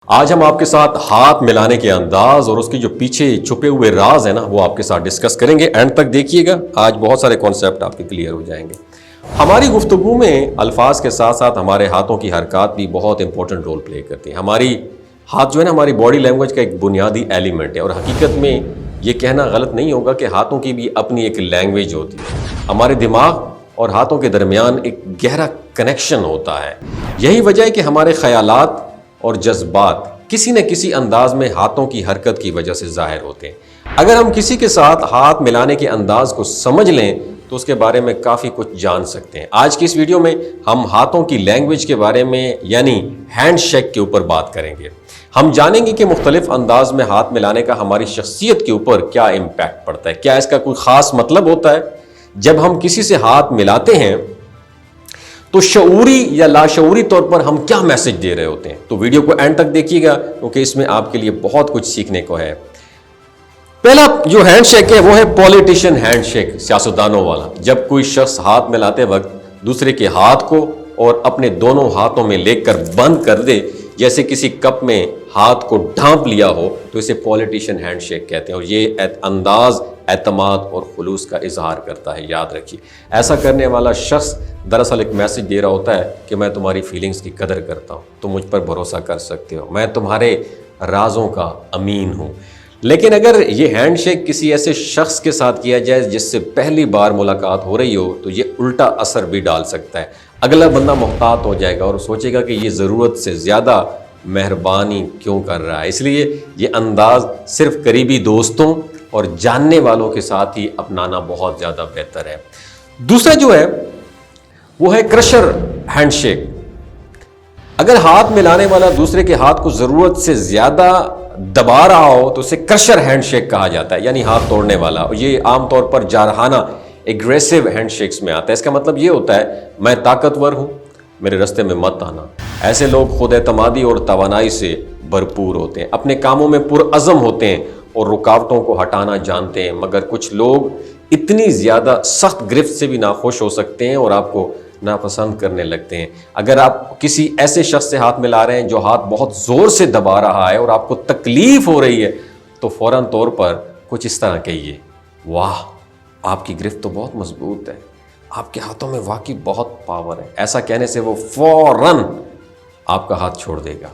آج ہم آپ کے ساتھ ہاتھ ملانے کے انداز اور اس کے جو پیچھے چھپے ہوئے راز ہیں نا وہ آپ کے ساتھ ڈسکس کریں گے. اینڈ تک دیکھیے گا, آج بہت سارے کانسیپٹ آپ کے کلیئر ہو جائیں گے. ہماری گفتگو میں الفاظ کے ساتھ ساتھ ہمارے ہاتھوں کی حرکات بھی بہت امپورٹنٹ رول پلے کرتی ہیں. ہماری ہاتھ جو ہے نا ہماری باڈی لینگویج کا ایک بنیادی ایلیمنٹ ہے, اور حقیقت میں یہ کہنا غلط نہیں ہوگا کہ ہاتھوں کی بھی اپنی ایک لینگویج ہوتی ہے. ہمارے دماغ اور ہاتھوں کے درمیان ایک گہرا کنیکشن ہوتا ہے. یہی وجہ ہے کہ ہمارے خیالات اور جذبات کسی نہ کسی انداز میں ہاتھوں کی حرکت کی وجہ سے ظاہر ہوتے ہیں. اگر ہم کسی کے ساتھ ہاتھ ملانے کے انداز کو سمجھ لیں تو اس کے بارے میں کافی کچھ جان سکتے ہیں. آج کی اس ویڈیو میں ہم ہاتھوں کی لینگویج کے بارے میں یعنی ہینڈ شیک کے اوپر بات کریں گے. ہم جانیں گے کہ مختلف انداز میں ہاتھ ملانے کا ہماری شخصیت کے اوپر کیا امپیکٹ پڑتا ہے. کیا اس کا کوئی خاص مطلب ہوتا ہے؟ جب ہم کسی سے ہاتھ ملاتے ہیں تو شعوری یا لاشعوری طور پر ہم کیا میسج دے رہے ہوتے ہیں؟ تو ویڈیو کو اینڈ تک دیکھیے گا کیونکہ اس میں آپ کے لیے بہت کچھ سیکھنے کو ہے. پہلا جو ہینڈ شیک ہے وہ ہے پولیٹیشین ہینڈ شیک, سیاستدانوں والا. جب کوئی شخص ہاتھ ملاتے وقت دوسرے کے ہاتھ کو اور اپنے دونوں ہاتھوں میں لے کر بند کر دے, جیسے کسی کپ میں ہاتھ کو ڈھانپ لیا ہو, تو اسے پولیٹیشین ہینڈ شیک کہتے ہیں. اور یہ انداز اعتماد اور خلوص کا اظہار کرتا ہے. یاد رکھیے, ایسا کرنے والا شخص دراصل ایک میسج دے رہا ہوتا ہے کہ میں تمہاری فیلنگز کی قدر کرتا ہوں, تم مجھ پر بھروسہ کر سکتے ہو, میں تمہارے رازوں کا امین ہوں. لیکن اگر یہ ہینڈ شیک کسی ایسے شخص کے ساتھ کیا جائے جس سے پہلی بار ملاقات ہو رہی ہو, تو یہ الٹا اثر بھی ڈال سکتا ہے. اگلا بندہ محتاط ہو جائے گا اور سوچے گا کہ یہ ضرورت سے زیادہ مہربانی کیوں کر رہا ہے. اس لیے یہ انداز صرف قریبی دوستوں اور جاننے والوں کے ساتھ ہی اپنانا بہت زیادہ بہتر ہے. دوسرا جو ہے وہ ہے کرشر ہینڈ شیک. اگر ہاتھ ملانے والا دوسرے کے ہاتھ کو ضرورت سے زیادہ دبا رہا ہو تو اسے کرشر ہینڈ شیک کہا جاتا ہے, یعنی ہاتھ توڑنے والا. اور یہ عام طور پر جارحانہ ایگریسو ہینڈ شیکس میں آتا ہے. اس کا مطلب یہ ہوتا ہے میں طاقتور ہوں, میرے راستے میں مت آنا. ایسے لوگ خود اعتمادی اور توانائی سے بھرپور ہوتے ہیں, اپنے کاموں میں پرعزم ہوتے ہیں اور رکاوٹوں کو ہٹانا جانتے ہیں. مگر کچھ لوگ اتنی زیادہ سخت گرفت سے بھی ناخوش ہو سکتے ہیں اور آپ کو ناپسند کرنے لگتے ہیں. اگر آپ کسی ایسے شخص سے ہاتھ ملا رہے ہیں جو ہاتھ بہت زور سے دبا رہا ہے اور آپ کو تکلیف ہو رہی ہے, تو فوراً طور پر کچھ اس طرح کہیے, واہ آپ کی گرفت تو بہت مضبوط ہے, آپ کے ہاتھوں میں واقعی بہت پاور ہے. ایسا کہنے سے وہ فوراً آپ کا ہاتھ چھوڑ دے گا.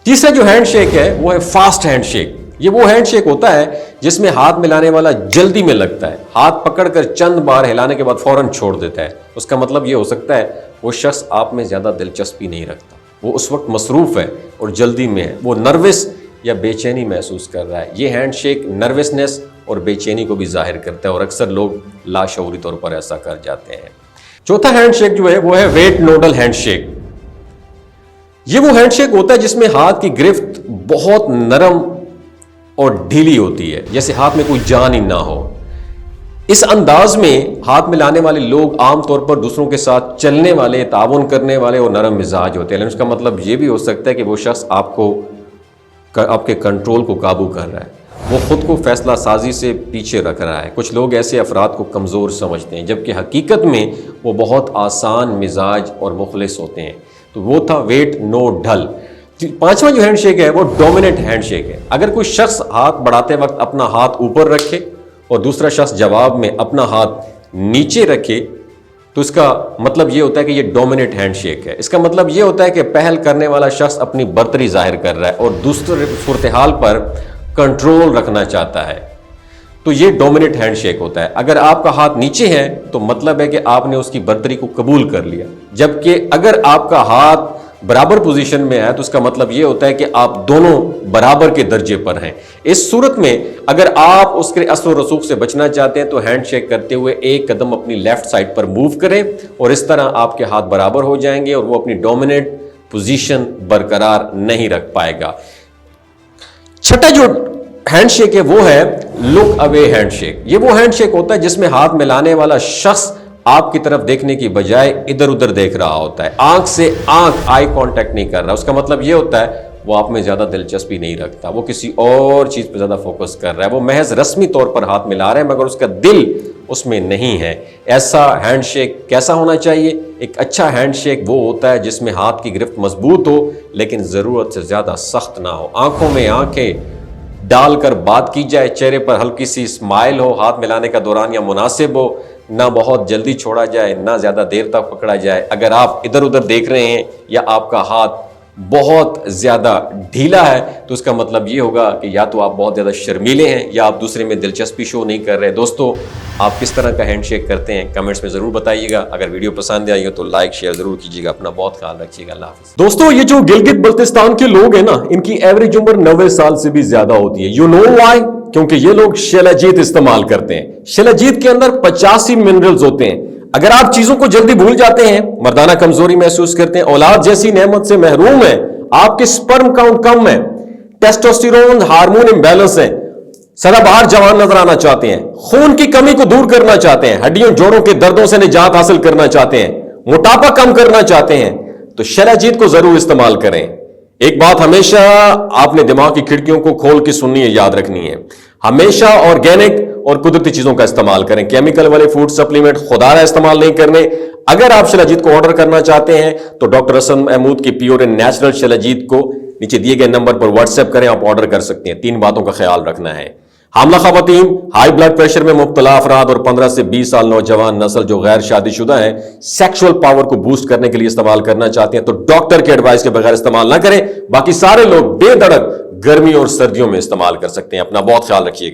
تیسرا جو ہینڈ شیک ہے وہ ہے فاسٹ ہینڈ شیک. یہ وہ ہینڈ شیک ہوتا ہے جس میں ہاتھ ملانے والا جلدی میں لگتا ہے, ہاتھ پکڑ کر چند بار ہلانے کے بعد فوراً چھوڑ دیتا ہے. اس کا مطلب یہ ہو سکتا ہے وہ شخص آپ میں زیادہ دلچسپی نہیں رکھتا, وہ اس وقت مصروف ہے اور جلدی میں ہے, وہ نروس یا بے چینی محسوس کر رہا ہے. یہ ہینڈ شیک نروسنس اور بے چینی کو بھی ظاہر کرتا ہے اور اکثر لوگ لاشعوری طور پر ایسا کر جاتے ہیں. چوتھا ہینڈ شیک جو ہے وہ ہے ویٹ نوڈل ہینڈ شیک. یہ وہ ہینڈ شیک ہوتا ہے جس میں ہاتھ کی گرفت بہت نرم اور ڈھیلی ہوتی ہے, جیسے ہاتھ میں کوئی جان ہی نہ ہو. اس انداز میں ہاتھ ملانے والے لوگ عام طور پر دوسروں کے ساتھ چلنے والے, تعاون کرنے والے اور نرم مزاج ہوتے ہیں. لیکن اس کا مطلب یہ بھی ہو سکتا ہے کہ وہ شخص آپ کے کنٹرول کو قابو کر رہا ہے, وہ خود کو فیصلہ سازی سے پیچھے رکھ رہا ہے. کچھ لوگ ایسے افراد کو کمزور سمجھتے ہیں جبکہ حقیقت میں وہ بہت آسان مزاج اور مخلص ہوتے ہیں. تو وہ تھا ویٹ نو ڈھل. پانچواں جو ہینڈ شیک ہے وہ ڈومیننٹ ہینڈ شیک ہے. اگر کوئی شخص ہاتھ بڑھاتے وقت اپنا ہاتھ اوپر رکھے اور دوسرا شخص جواب میں اپنا ہاتھ نیچے رکھے تو اس کا مطلب یہ ہوتا ہے کہ یہ ڈومیننٹ ہینڈ شیک ہے. اس کا مطلب یہ ہوتا ہے کہ پہل کرنے والا شخص اپنی برتری ظاہر کر رہا ہے اور دوسرے صورتحال پر کنٹرول رکھنا چاہتا ہے, تو یہ ڈومیننٹ ہینڈ شیک ہوتا ہے. اگر آپ کا ہاتھ نیچے ہے تو مطلب ہے کہ آپ نے اس کی برتری کو قبول کر لیا, جبکہ اگر آپ کا ہاتھ برابر پوزیشن میں ہے تو اس کا مطلب یہ ہوتا ہے کہ آپ دونوں برابر کے درجے پر ہیں. اس صورت میں اگر آپ اس کے اثر و رسوخ سے بچنا چاہتے ہیں تو ہینڈ شیک کرتے ہوئے ایک قدم اپنی لیفٹ سائڈ پر موو کریں اور اس طرح آپ کے ہاتھ برابر ہو جائیں گے اور وہ اپنی ڈومیننٹ پوزیشن برقرار نہیں رکھ پائے گا. چھٹا جو ہینڈ شیک ہے وہ ہے لک اوے ہینڈ شیک. یہ وہ ہینڈ شیک ہوتا ہے جس میں ہاتھ ملانے والا شخص آپ کی طرف دیکھنے کی بجائے ادھر ادھر دیکھ رہا ہوتا ہے, آنکھ سے آنکھ آئی کانٹیکٹ نہیں کر رہا. اس کا مطلب یہ ہوتا ہے وہ آپ میں زیادہ دلچسپی نہیں رکھتا، وہ کسی اور چیز پہ زیادہ فوکس کر رہا ہے، وہ محض رسمی طور پر ہاتھ ملا رہا ہے مگر اس کا دل اس میں نہیں ہے۔ ایسا ہینڈ شیک کیسا ہونا چاہیے؟ ایک اچھا ہینڈ شیک وہ ہوتا ہے جس میں ہاتھ کی گرفت مضبوط ہو لیکن ضرورت سے زیادہ سخت نہ ہو، آنکھوں میں آنکھیں ڈال کر بات کی جائے، چہرے پر ہلکی سی اسمائل ہو ہاتھ ملانے کا دوران یا مناسب ہو، نہ بہت جلدی چھوڑا جائے نہ زیادہ دیر تک پکڑا جائے۔ اگر آپ ادھر ادھر دیکھ رہے ہیں یا آپ کا ہاتھ بہت زیادہ ڈھیلا ہے تو اس کا مطلب یہ ہوگا کہ یا تو آپ بہت زیادہ شرمیلے ہیں یا آپ دوسرے میں دلچسپی شو نہیں کر رہے۔ دوستو، آپ کس طرح کا ہینڈ شیک کرتے ہیں کمنٹس میں ضرور بتائیے گا۔ اگر ویڈیو پسند آئی ہو تو لائک شیئر ضرور کیجیے گا۔ اپنا بہت خیال رکھیے گا۔ اللہ حافظ۔ دوستو، یہ جو گلگت بلتستان کے لوگ ہیں نا، ان کی ایوریج عمر 90 سال سے بھی زیادہ ہوتی ہے۔ You know why? کیونکہ یہ لوگ شیلاجیت استعمال کرتے ہیں۔ شیلاجیت کے اندر 85 منرلز ہوتے ہیں۔ اگر آپ چیزوں کو جلدی بھول جاتے ہیں، مردانہ کمزوری محسوس کرتے ہیں، اولاد جیسی نعمت سے محروم ہیں، آپ کے سپرم کاؤنٹ کم ہے، ٹیسٹوسٹیرون ہارمون امبیلنس ہے، سدا بہار جوان نظر آنا چاہتے ہیں، خون کی کمی کو دور کرنا چاہتے ہیں، ہڈیوں جوڑوں کے دردوں سے نجات حاصل کرنا چاہتے ہیں، موٹاپا کم کرنا چاہتے ہیں، تو شیلاجیت کو ضرور استعمال کریں۔ ایک بات ہمیشہ آپ نے دماغ کی کھڑکیوں کو کھول کے سننی ہے، یاد رکھنی ہے، ہمیشہ آرگینک اور قدرتی چیزوں کا استعمال کریں۔ کیمیکل والے فوڈ سپلیمنٹ خدا رہا استعمال نہیں کرنے۔ اگر آپ شیلاجیت کو آرڈر کرنا چاہتے ہیں تو ڈاکٹر حسن محمود کی پیور اینڈ نیچرل شیلاجیت کو نیچے دیے گئے نمبر پر واٹس ایپ کریں، آپ آرڈر کر سکتے ہیں۔ 3 باتوں کا خیال رکھنا ہے: حاملہ خواتین، ہائی بلڈ پریشر میں مبتلا افراد اور 15 سے 20 سال نوجوان نسل جو غیر شادی شدہ ہیں، سیکشول پاور کو بوسٹ کرنے کے لیے استعمال کرنا چاہتے ہیں تو ڈاکٹر کے ایڈوائس کے بغیر استعمال نہ کریں۔ باقی سارے لوگ بے دھڑک گرمی اور سردیوں میں استعمال کر سکتے ہیں۔ اپنا بہت خیال رکھیے گا۔